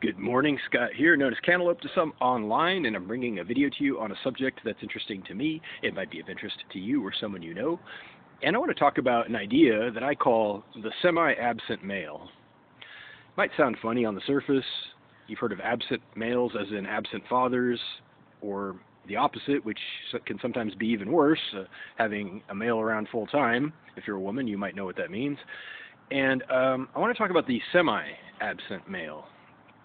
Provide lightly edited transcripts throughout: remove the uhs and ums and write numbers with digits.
Good morning, Scott here, known as Cantaloupe to some online, and I'm bringing a video to you on a subject that's interesting to me. It might be of interest to you or someone you know. And I want to talk about an idea that I call the semi-absent male. It might sound funny on the surface. You've heard of absent males as in absent fathers, or the opposite, which can sometimes be even worse, having a male around full time. If you're a woman, you might know what that means. And I want to talk about the semi-absent male,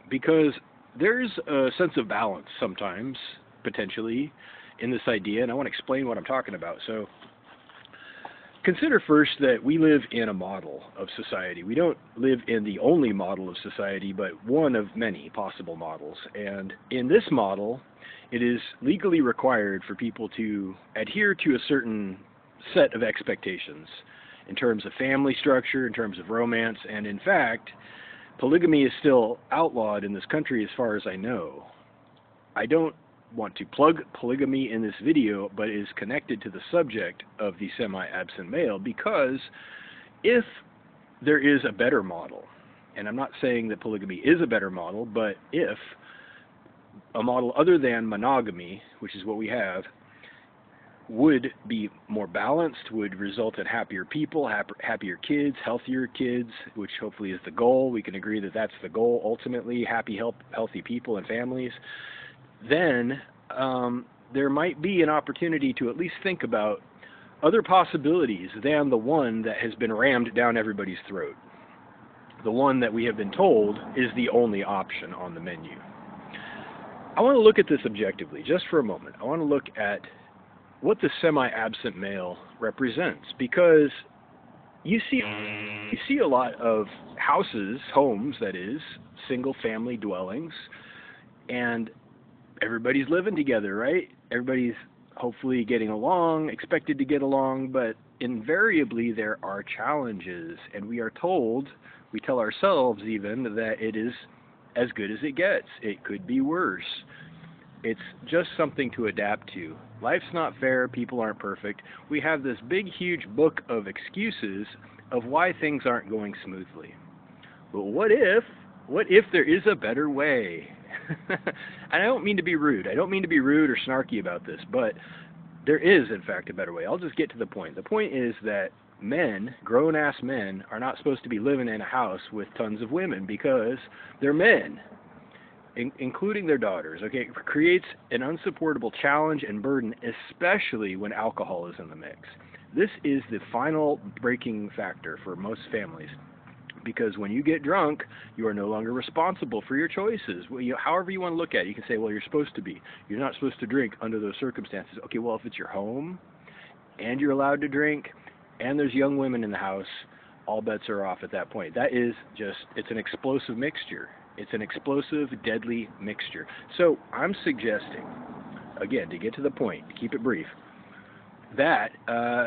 because there's a sense of balance sometimes, potentially, in this idea, and I want to explain what I'm talking about. So consider first that we live in a model of society. We don't live in the only model of society, but one of many possible models. And in this model, it is legally required for people to adhere to a certain set of expectations in terms of family structure, in terms of romance, and in fact, polygamy is still outlawed in this country as far as I know. I don't want to plug polygamy in this video, but it is connected to the subject of the semi-absent male, because if there is a better model, and I'm not saying that polygamy is a better model, but if a model other than monogamy, which is what we have, would be more balanced, would result in happier people, happier kids, healthier kids, which hopefully is the goal. We can agree that that's the goal ultimately, happy, healthy people and families. Then there might be an opportunity to at least think about other possibilities than the one that has been rammed down everybody's throat. The one that we have been told is the only option on the menu. I want to look at this objectively just for a moment. I want to look at what the semi-absent male represents, because you see a lot of houses, homes that is, single-family dwellings, and everybody's living together, right? Everybody's hopefully getting along, expected to get along, but invariably there are challenges, and we are told, we tell ourselves even, that it is as good as it gets. It could be worse. It's just something to adapt to. Life's not fair, people aren't perfect. We have this big, huge book of excuses of why things aren't going smoothly. But what if there is a better way? And I don't mean to be rude. I don't mean to be rude or snarky about this, but there is, in fact, a better way. I'll just get to the point. The point is that men, grown-ass men, are not supposed to be living in a house with tons of women because they're men, including their daughters. Okay, it creates an unsupportable challenge and burden, especially when alcohol is in the mix. This is the final breaking factor for most families, because when you get drunk, you are no longer responsible for your choices. Well, however you want to look at it, you can say, well, you're supposed to be. You're not supposed to drink under those circumstances. Okay, well, if it's your home, and you're allowed to drink, and there's young women in the house, all bets are off at that point. That is just, it's an explosive mixture. It's an explosive, deadly mixture. So I'm suggesting, again, to get to the point, to keep it brief, that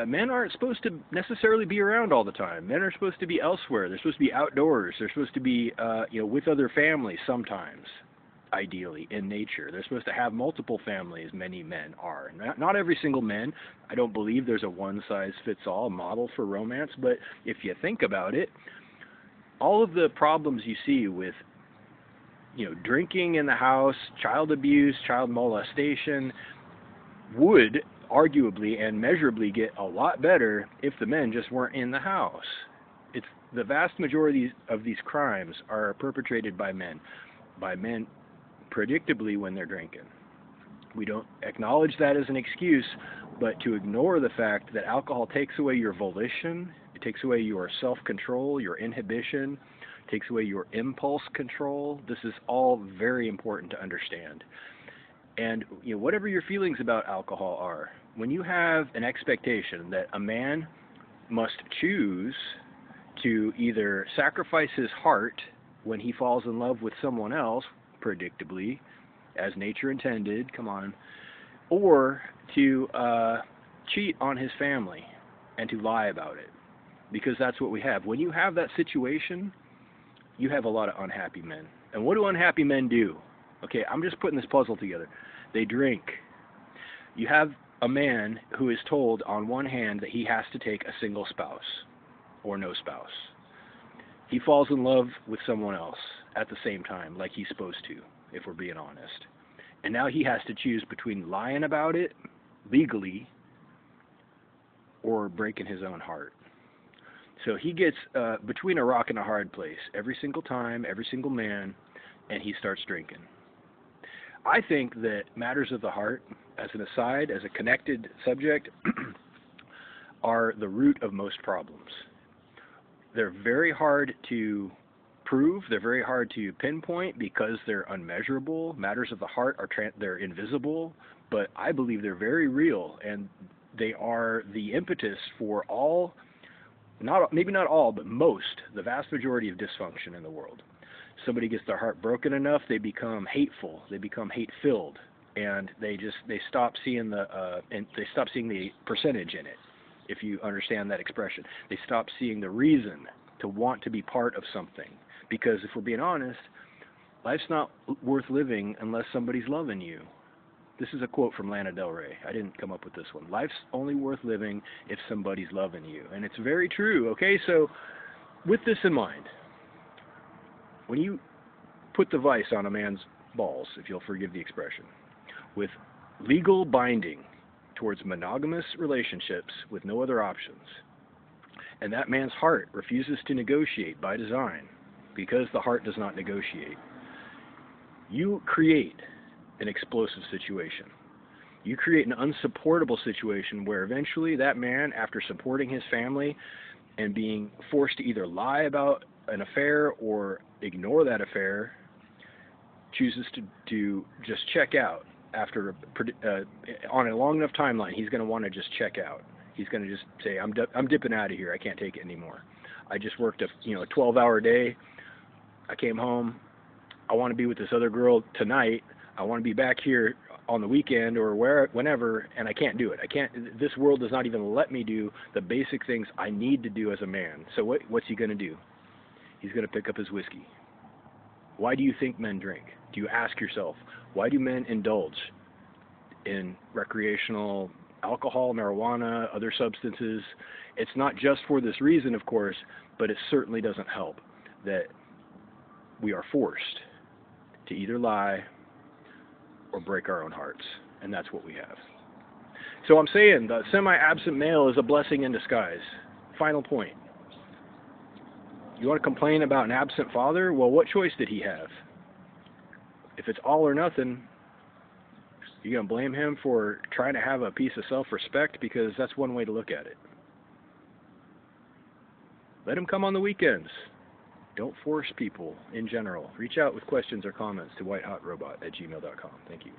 men aren't supposed to necessarily be around all the time. Men are supposed to be elsewhere. They're supposed to be outdoors. They're supposed to be, with other families sometimes, ideally, in nature. They're supposed to have multiple families, many men are. Not every single man. I don't believe there's a one-size-fits-all model for romance, but if you think about it, all of the problems you see with drinking in the house, child abuse, child molestation, would arguably and measurably get a lot better if the men just weren't in the house. It's the vast majority of these crimes are perpetrated by men predictably when they're drinking. We don't acknowledge that as an excuse, but to ignore the fact that alcohol takes away your volition, it takes away your self-control, your inhibition, takes away your impulse control. This is all very important to understand. And whatever your feelings about alcohol are, when you have an expectation that a man must choose to either sacrifice his heart when he falls in love with someone else, predictably, as nature intended, come on, or to cheat on his family and to lie about it, because that's what we have. When you have that situation, you have a lot of unhappy men. And what do unhappy men do? Okay, I'm just putting this puzzle together. They drink. You have a man who is told on one hand that he has to take a single spouse or no spouse. He falls in love with someone else at the same time, like he's supposed to, if we're being honest. And now he has to choose between lying about it legally or breaking his own heart. So he gets between a rock and a hard place every single time, every single man, and he starts drinking. I think that matters of the heart, as an aside, as a connected subject, are the root of most problems. They're very hard to prove. They're very hard to pinpoint because they're unmeasurable. Matters of the heart are they're invisible, but I believe they're very real, and they are the impetus for all, maybe not all, but most, the vast majority of dysfunction in the world. Somebody gets their heart broken enough, they become hateful, they become hate-filled, and they stop seeing the percentage in it. If you understand that expression, they stop seeing the reason to want to be part of something. Because if we're being honest, life's not worth living unless somebody's loving you. This is a quote from Lana Del Rey. I didn't come up with this one. Life's only worth living if somebody's loving you. And it's very true, okay? So with this in mind, when you put the vice on a man's balls, if you'll forgive the expression, with legal binding towards monogamous relationships with no other options, and that man's heart refuses to negotiate by design because the heart does not negotiate, you create an explosive situation. You create an unsupportable situation where eventually that man, after supporting his family and being forced to either lie about an affair or ignore that affair, chooses to just check out. After on a long enough timeline, he's going to want to just check out. He's going to just say, I'm dipping out of here. I can't take it anymore. I just worked a 12-hour day. I came home. I want to be with this other girl tonight. I want to be back here on the weekend or whenever, and I can't do it. I can't. This world does not even let me do the basic things I need to do as a man. So what's he going to do? He's going to pick up his whiskey. Why do you think men drink? Do you ask yourself, why do men indulge in recreational alcohol, marijuana, other substances? It's not just for this reason, of course, but it certainly doesn't help that we are forced to either lie or break our own hearts, and that's what we have. So I'm saying the semi-absent male is a blessing in disguise. Final point. You want to complain about an absent father? Well, what choice did he have? If it's all or nothing, you're going to blame him for trying to have a piece of self-respect, because that's one way to look at it. Let him come on the weekends. Don't force people in general. Reach out with questions or comments to whitehotrobot@gmail.com. Thank you.